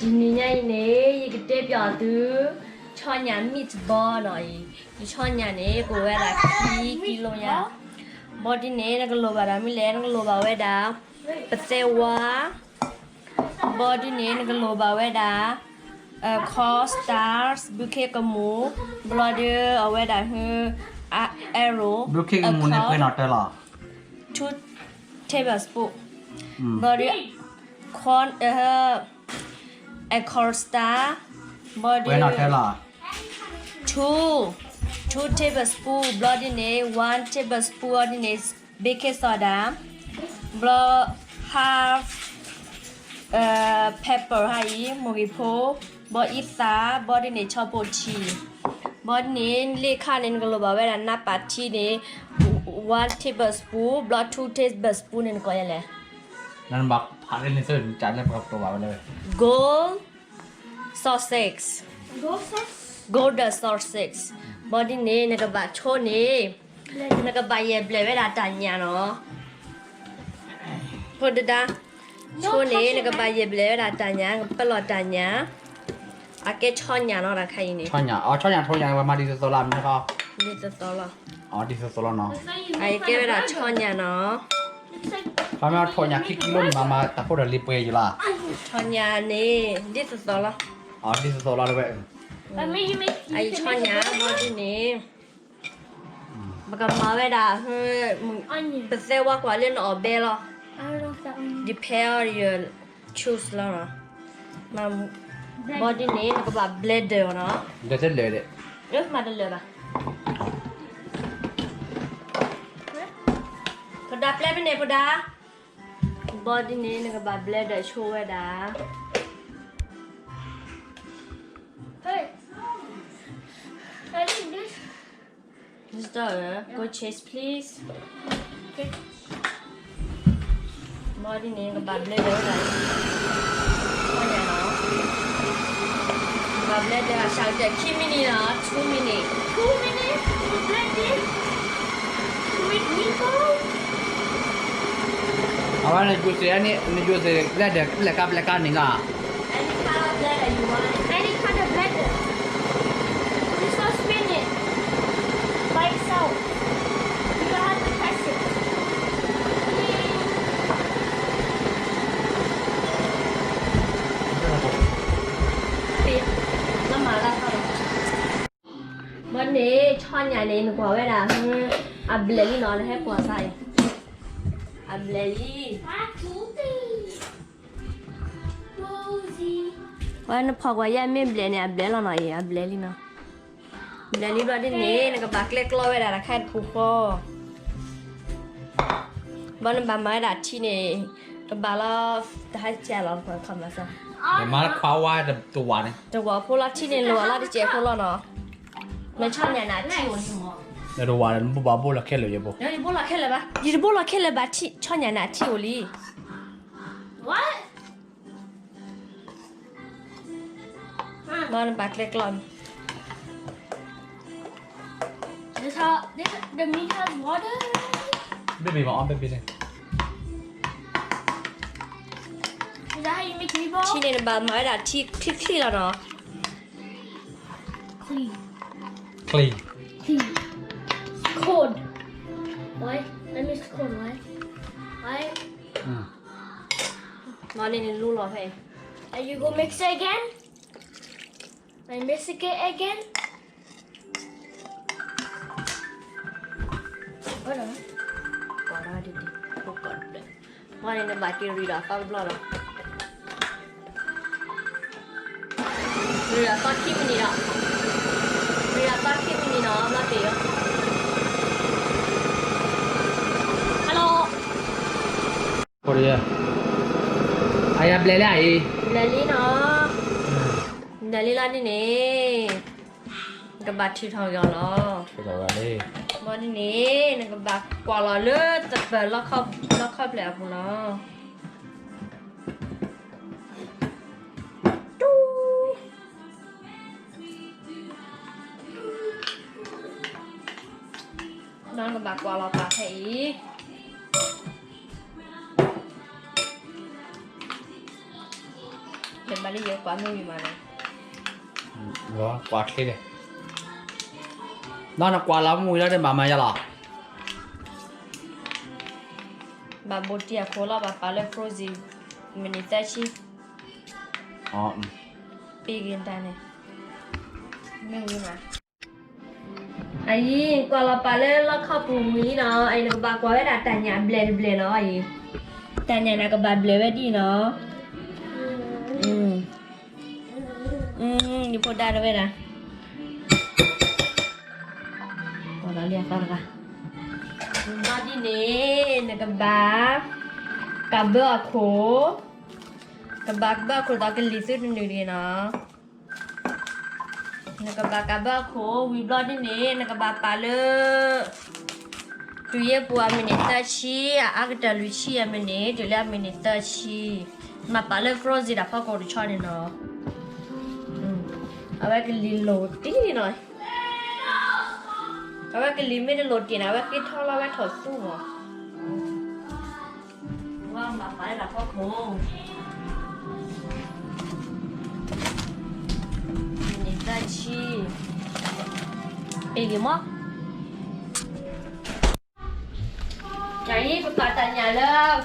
ဒီနေ့ညနေကတဲ့ပြသူချောညာမစ်ဘောနော်ဒီချောညာနေကိုဝဲတာကီလိုရဘောဒီနေကလိုပါတာမီလဲကလိုပါဝဲတာပစေဝါဘောဒီနေကလိုပါဝဲတာcosstars bouquet ကမူ bloody အဝဲတာဟ arrow bouquet ကမူနဲ့ခွေးနော်တယ်လား 2 tablespoon bloody corn a costar body ခွေးနော်တယ်လား 2 tablespoon bloody နေ1 tablespoon bloody နေ baking soda blood half pepper ให้โมกิโพบออีสาบอดีเนี่ยชอบโปชีบอดีเนี่ยเลขาเนี่ยก็รู้ว่าเวลานับปัดชีเนี่ย1 tablespoon blood 2 tablespoon เนี่ยก็ยังไงนั่นบักผ่านเล่นในเสื้อจานเล่นประกอบตัวไปเลย gold sausage gold sausage บอดีเนี่ยก็แบบโชว์เนี่ยก็แบบเย็บเลยเวลาจานเนี่ยเนาะพอดีด้าโชว์เนี่ยก็แบบเย็บเลยเวลาจานเนี่ยปลอดจานเนี่ยอาเกช่อนยาเนาะราคาอย่างนี้ช่อนยาอ๋อช่อนยาโทยามาดิสโซลามใช่ป่ะดิสโซลาอ๋อดิสโซลาเนาะไอ้เกเวลาช่อนยาเนาะเขาไม่เอาโทยาคิกกิโลนี่มาแต่พวกเดลิเปย์อยู่ล่ะช่อนยานี่ดิสโซลาอ๋อดิสโซลาเลยไอ้ช่อนยาบอดีนี่มันก็มาเวลาเฮ้ยมึงเป็นเซว่ากว่าเล่นออกเบลล์ depend your choose แล้วเนาะมาบอดี้นี้แล้วก็แบบเบลดเดียวเนาะเดี๋ยวเสร็จเลยเด็มาเดินเลยป่ะพอดาเปลดเป็นไงพอดาบอดี้นี้แล้วก็แบบเบลดเดียวช่วยดาSister, go chase please. Okay. Body này có bật lên đấy này. Coi nhà nó. Bật lên đây là sáng chạy khi mini nó, 2 minutes. 2 minutes? Like this? With meatball? เอาว่าในยูเซียนี่ในยูเซียแรกเด็กแรกกับนี่ล่ะ Any kind of blender you want? Any kind of blender. Just go spin it by itself. You don't have to press it. ปิดแล้วมาแล้วค่ะวันนี้ช่อนใหญ่เลยหนูกว่าเวลาอับเบลลี่นอนให้ปวดใส่อับเบลลี่ Rosie. วันพอกว่าแย่ไม่เบลเนี่ยเบลล์หน่อยอับเบลลี่เนาะเบลลี่รอดิเนี่ยนึกบักเล็กล้อเวลาแค่ผู้พ่อวันนั้นบามาดัดที่เนี่ยก็บาลาให้แจกเราเปิดคำมาซะ เดี๋ยวมาคว้าว่าตัวนี่ แต่ว่าพวกเราที่เนี่ยรัวเราได้แจกพวกเราเนาะไม่ชอบเนี่ยนะที่วันนี้มั้งเดี๋ยวว่ามันบ้าบุละแค่เลยยังบุ เดี๋ยวพวกเราแค่เลยปะยี่พวกเราแค่เลยปะที่ชอบเนี่ยนะที่วันนี้ What? มันบักเล็กล้อ The meat has water. เบบี้มาอ้อมเบบี้เลย Is that how you make meatballs? ที่เนี่ยบามาดัดที่เราเนาะ Clean. คลีน Clean. Cold. Why? Let me cold. Why? Why? นอนในรูหรอเพ่ And you go mix it again? And mix it again? What on? ก่อนได้ดิพวกก่อนเลยว่าในบัตรกินรีดาฟ้าบล้อหรอรีดาฟ้าขี้มินิเนาะรีดาฟ้าขี้มินิเนาะมาเตี๋ย Hello โคเรียไอ้ยับเล่ไอ้ เดลี่เนาะเดลี่ร้านนี้เนี่ยกับบัตรที่ทองยอเหรอ ไปต่อกันเลย วันนี้นึกบักกว่าเราเลือดจะเปิดล็อกเข้าแล้วพูนะนอนกับบักกว่าเราปากให้อีกเ มาลีเยอะกว่าไม่มีมาเลย เหรอกวาดเลยนั่นกวาดแล้วมุ้ยแล้วได้มาไหมจ๊ะล่ะ บาโบเตียโคลาบาปาเลฟโรซีมินิตาชิ อ๋อ ปีกินตาเนี่ยไม่มีมาไอ้กว่าเราปาเลแล้วเข้าปูมีเนาะไอ้นักบากว่าเวลาแต่งงานเบลเบลเนาะไอ้แต่งงานนักบาเบลเวดีเนาะนี่พูดได้ด้วยนะพอแล้วเรียกกันกันมาดีเน่นักบากระเบื้อโคกระบากบ้าโคตาเกลิสุดนี่ดีนะนักบากระเบื้อโควิบลอดนี่นักบาปาเลตุยปัวมินิตาชีอากาศลุชีมินิตุลามินิตาชีมาปาเลฟรอซีดับฟ้าโคดิชอนเนาะเอาไว้กินลิโลตีนี่หน่อยเอาไว้กินลิไม่ได้โลตีนะเอาไว้กินทอดแล้วไว้ถอดสู้เหรอว่ามาปาเลดับฟ้าโคมินิตาชีอีกมั้งJadi perkataannya lah,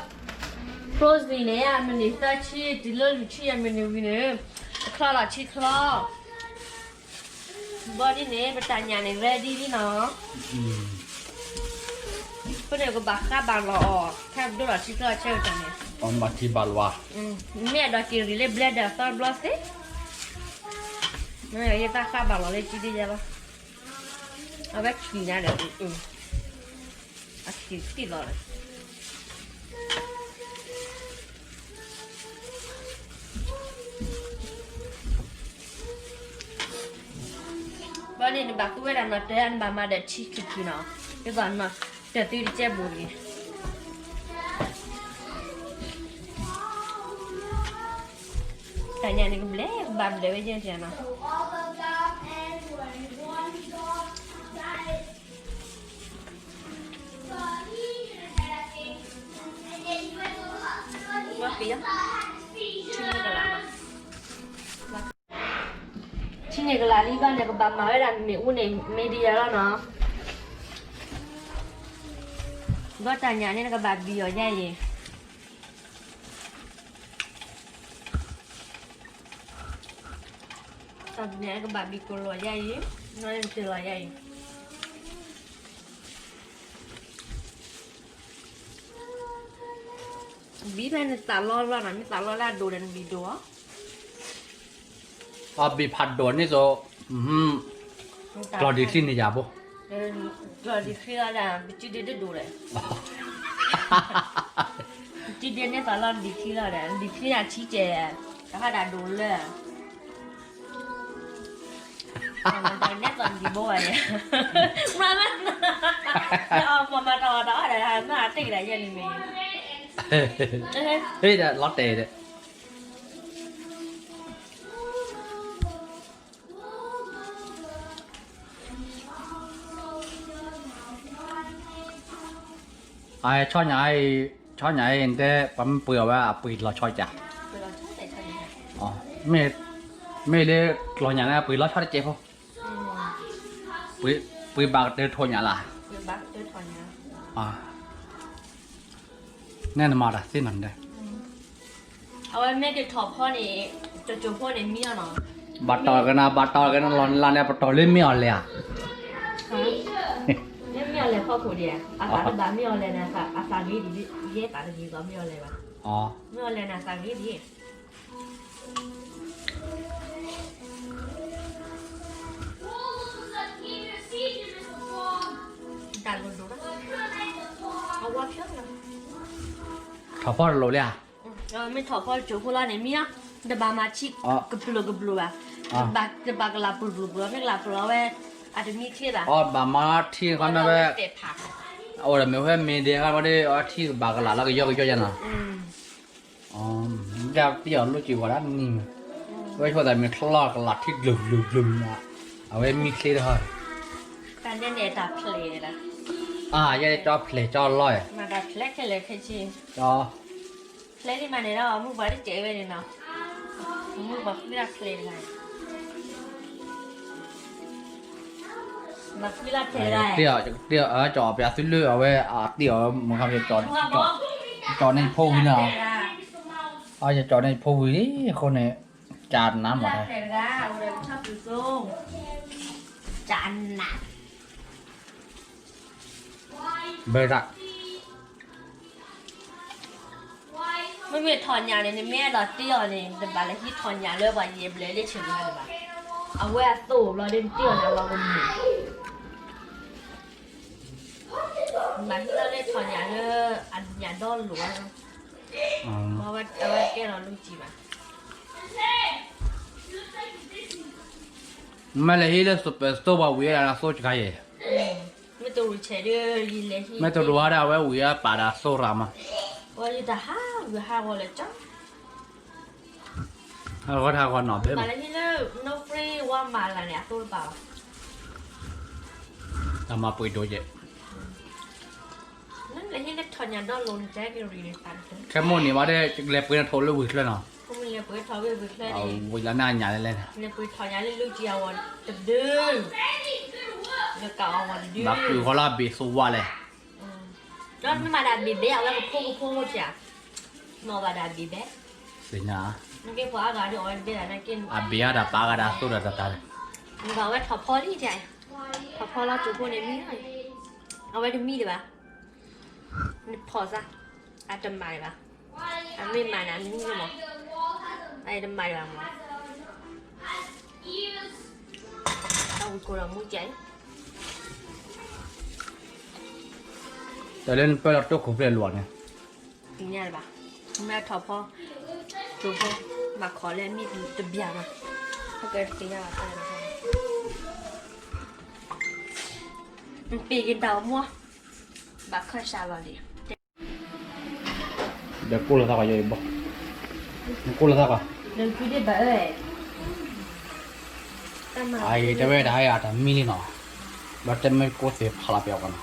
pros ni ni, ambil tachi, dilal luci ambil ni, kelar aci kelar. Body ni pertanyaan ni ready ni no. Pada aku bakar balok, kan dulu aci kelar aci macam ni. On mati balwa. Ni ada kiri le blend dah start blast ni. Ni dia bakar balok le ciri je lah. Awak kiri ada. Aktif lah. Bani ni bak tu ada nak teh, anda mama ada cik cik na. Itu anda terti di cebul ni. Tanya ni kebeli, bab lewe je macam mana? Wapi ya? Cini kelali kan yang kebab mawe dan mi une media lah no. Gua tanya ni nak kebab bio aja ye. Tanya kebab bikul aja ye, nanti cil aja ye. Bí này tả lo là nó tả lo là đồ đèn video. Abi phat don ni so, kalau di sini ya bu. Kalau di sini ada, bici dia đồ đấy. Bici dia ni tả lo di sini ada, di sini ada chỉ chế, các ada đồเลย. Mà nét còn gì bố vậy? Mà đó là mà tì lại vậy mình. Thế là lót tè đấy. Ai cho nhà anh thế bấm bừa và bự lo cho chả. Mẹ để lo nhà này bự lo cho chết không? Bự bạc để thôi nhà là. Bự bạc để thôi nhà. Nên mà đã xin hẳn đây. Mấy cái thọpพ่อนี่จู่ๆพ่อนี่มีอ่ะ Bắt tỏi cái nào lon này bắt tỏi lên miếngเลยà? เนี่ยมีอะไรพ่อผู้เดียวอาสาตบามีอะไรนะค่ะอาสาลีดีเย่ตาดีก็มีอะไรวะ อ๋อ มีอะไรนะอาสาลีดีการลุ้นดูนะเอาว่าเชื่อนะ Thọพ่อเราเลยอ่ะ ไม่ถอดพ่อจู่พ่อละเนี่ยมีอ่ะเดบามาชิกกบลูอ่ะเดบากลาปูไม่กลาปูแล้วเว้ยอาจจะมีเครียดอ่ะ อ๋อบามาที่เขาเนี่ยเว้ย เตะผัก โอ้แต่ไม่เว้ยมีเดียกันว่าได้ที่บากลาแล้วก็ย่อยันอ่ะอ๋อจะเดี๋ยวรู้จีว่าด้านนี้ไว้พอแต่มีทลอกหลัดที่ลุ่มอ่ะเอาไว้มีเครียดเหรอ การเล่นเนี่ยดับเพลย์นะ อย่าได้จอเพลย์จอลอย มาดับเพลย์แค่เลยแค่ชี จอ เพลย์ที่มาเนี่ยเราเอามือไว้ได้เจ๋ไว้เนี่ยเนาะ มึงบอกไม่รักเพลงไงบักไม่รักเพลงไง เตี้ยจอไปซื้อเลือเอาไว้เตี้ยมึงทำจะจอในโพวินาจะจอในโพวิคนเนี่ยจานน้ำหมดเลย เพลงไงเอาเลยชอบดูส้มจานหนัก เบอร์ละ ไม่มีถอนยางเลยในแม่เราเตี้ยเลยแต่บาร์ที่ถอนยางเลือกว่าเย็บเลยได้เฉยเลยบ้าเอาไว้ตู้เราเดินเตี้ยนะเราก็มีบาร์ที่เราเล่นถอนยางเลือกอันยางด้อนหลวงเอาไว้แก้เราลูกจีบอ่ะ ไม่เลยที่เราสุดเป็นตัวว่าวิ่งอะไรสู้จะใคร ไม่ตัวรู้เฉยเลยยินเลยที่ ไม่ตัวรู้ว่าเอาไว้วิ่งป่าดาสู้รามา ว่าจะหาอยู่หาวันละจ้ะ เราก็ทำก่อนหน่อยเพิ่ม มาแล้วที่เลิก no free ว่ามาแล้วเนี่ยตู้เปล่า ทำมาปุยตัวเยอะ นั่นแหละที่เล็กถอนยางด้อนลงแจ็คอยู่รีตันเถอะ แค่โมนี่มาได้เล็บปืนทนแล้ววิ่งเลยเนาะ พวกมึงเลยเปิดทาวเวอร์เปิดเลย เอาวิ่งแล้วหน้าหยาเลย เลยเปิดถอนยางเล่นลูกเจียววันจะดื้อแล้วก็เอาวันดื้อ บักคือเขาลาบีสู้ว่าเลย แล้วไม่มาดาบีเบ้เอาแล้วก็พูดจ้ะนอมาดาบีเบ้ สินะ นั่นก็พออากาศที่อ่อนเบ้แล้วนั่นกิน อาเบียดาปากดาสู้ดาตา มึงเอาไว้ถอดพ่อที่ใจถอดพ่อเราจูบพวกในมีหน่อยเอาไว้ดูมีดีป่ะนี่พอซะอาจจะมาป่ะอันไม่มานะนี่ใช่ไหมไอ้จะมาป่ะมั้งเอากูเรามุ่งใจ แต่เล่นเปิดตัวขุบเรียนหลวงไง ปีนี้ป่ะแม่ถอดพ่อจูบพ่อมาขอเล่นมีดจะเบียร์มาถ้าเกิดปีนี้อะไรนะปีกินดาวมั่วบักเคยชาลอดี เดี๋ยวกูละทักไปยังบอกกูละทักอ่ะ เดินคุยได้แบบเอ้ย ไอ้เจ้าเวทไอ้อาจจะมีนี่เนาะบัดจะไม่กูเสียพลาเปียวกัน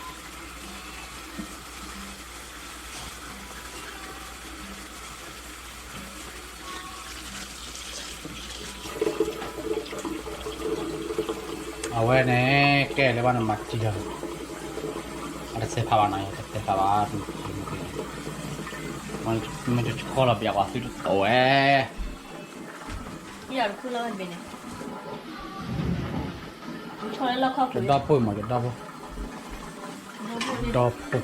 เอาไว้เนี่ยแกเลยว่าน้ำมันจีกันada sepawan aja, sepawan. Manจะข้อระเบียบว่าสุดโอ้ย อยากคุยแล้วมันเป็นไงชอบแล้วเข้าคุ จะ ย ดับปุ่มมั้ยจะดับปุ่มดับปุ่ม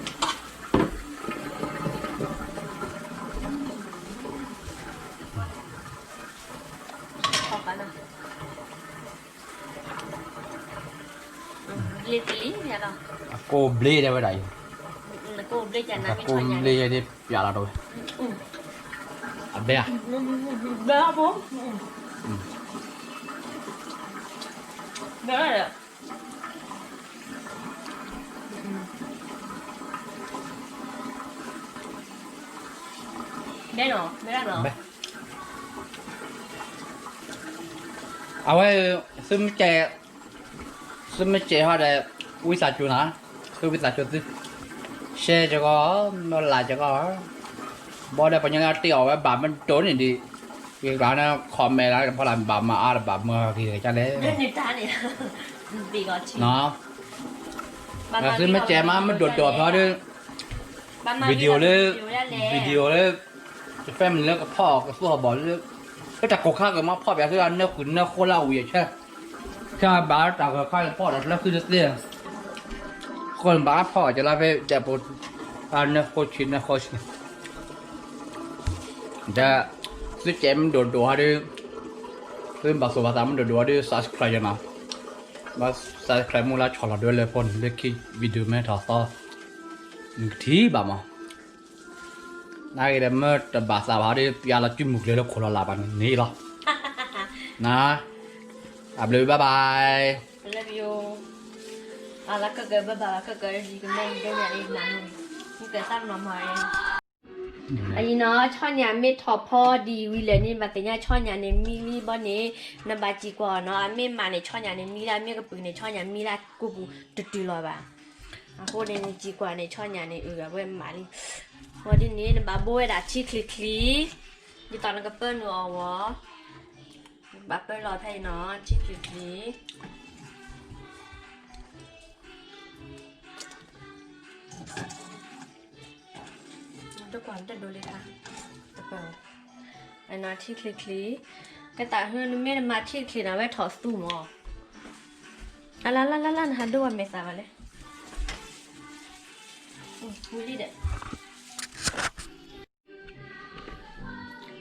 เข้ากันนะเลี้ยเนี่ยเนาะ กูเบลได้ไว้ไหน แล้วก็เลี้ยจานน้ำไม่ กู ใช่ยัง เบลได้เปียละด้วยอันเดีย เบ้าปุ๊บเบ้าเลยได้เนาะไม่ได้เนาะ เอาไว้ซึ่งไม่เจฮะเดี๋ยววิสาจุนะคือวิสาจุดเช่จะก็มาหลายจะก็บ่ได้ปัญญาเตี่ยวไว้บามันโจนอย่างดีอีกร้านนะคอมเมนต์ร้านกับพลังบามาอาบาเมื่อกี้จะเลย เรื่องในจานเนี่ยปีก่อนชิ เนาะแต่ซึ่งไม่แจมามันโดดเพราะด้วยวิดีโอเลยแฟนมันเลิกกับพ่อกับพ่อบอกเลิกก็จากโคข้ากับมาพ่อแบบที่เนื้อขุนเนื้อโคเล่าอย่างใช่ใช่บ้าจากข้ากับพ่อแล้วคือจะเสียคนบ้าพ่อจะลาไปแต่ปวดเนื้อโคชินเนื้อโคชินจะซึ่งแจมันโดดด้วยซึ่งบางส่วนภาษามันโดดด้วยซัสใครนะบางซัสใครมูลาชอลด้วยเลยพ่นเลือกคิดวิดีโอแม่ถ่ายต่อหนึ่งทีบ้ามาน่าจะเมื่อแต่ภาษาพาดิยาละจุ่มมุกเลยแล้วคนละลาบันนี่หรอนะอับเลยบ๊ายบาย love you แล้วก็เกิดบ้าก็เกิดดีกันได้ได้อย่างนี้นั่นมันเกิดสร้างน้ำหอยอันนี้เนาะช่อนยาเม็ดทอพ่อดีวิเลยนี่มาเป็นยาช่อนยาในมีบ่นี้น้ำบาจีกว่าเนาะเม็ดมาในช่อนยาในมีละเม็ดก็ปืนในช่อนยามีละกูตุ่ๆเลยป่ะโคในจีกว่าในช่อนยาในเว้ยมาดิวันนี้น้ำบาโบยด่าชีคลิคลีอยู่ตอนนั้นก็เปิ้ลหัว บับเบิ้ลรอไทยเนาะชิคกี้นี้ทุกคนจะดูเลยค่ะตะโกนไอ้นาที่คลีcái tại hơn mấy mà chi thì nó phải thỏ sủ mà la hạt đua mày sao vậy vui đi đấy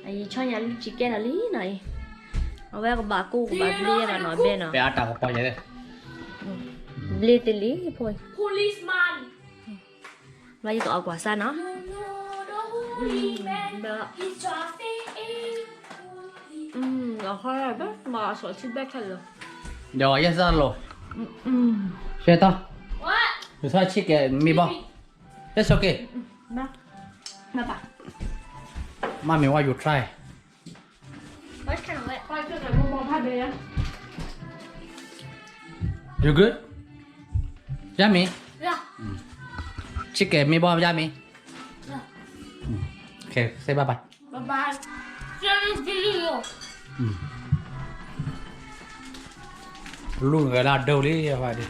ai cho nhà lúc chị kia là lý này ở đây có bà cô của bà Lia là nói bên nó ไปอาตาก็ปล่อยเลย Lia tên lý thôi Policeman. và như có quả xa nó No, the policeman. được He's driving. nó hơi là bớt mà sổ xin bớt thật rồi เดี๋ยวแยกซ่าโลเชื่อต่อ What? อยู่ท่าชิคเกมีบ่เดี๋ยวโอเค nó nó bà มามีว่าอยู่ใช่ bớt cái nào vậy Quay cái này mua bò đây á. you good ยามี Yeah. ชิคเกมีบ่ยามี Yeah. โอเคเซ่บายบาย Bye bye. See you video. ลุงเวลาเดินเลยว่าดิ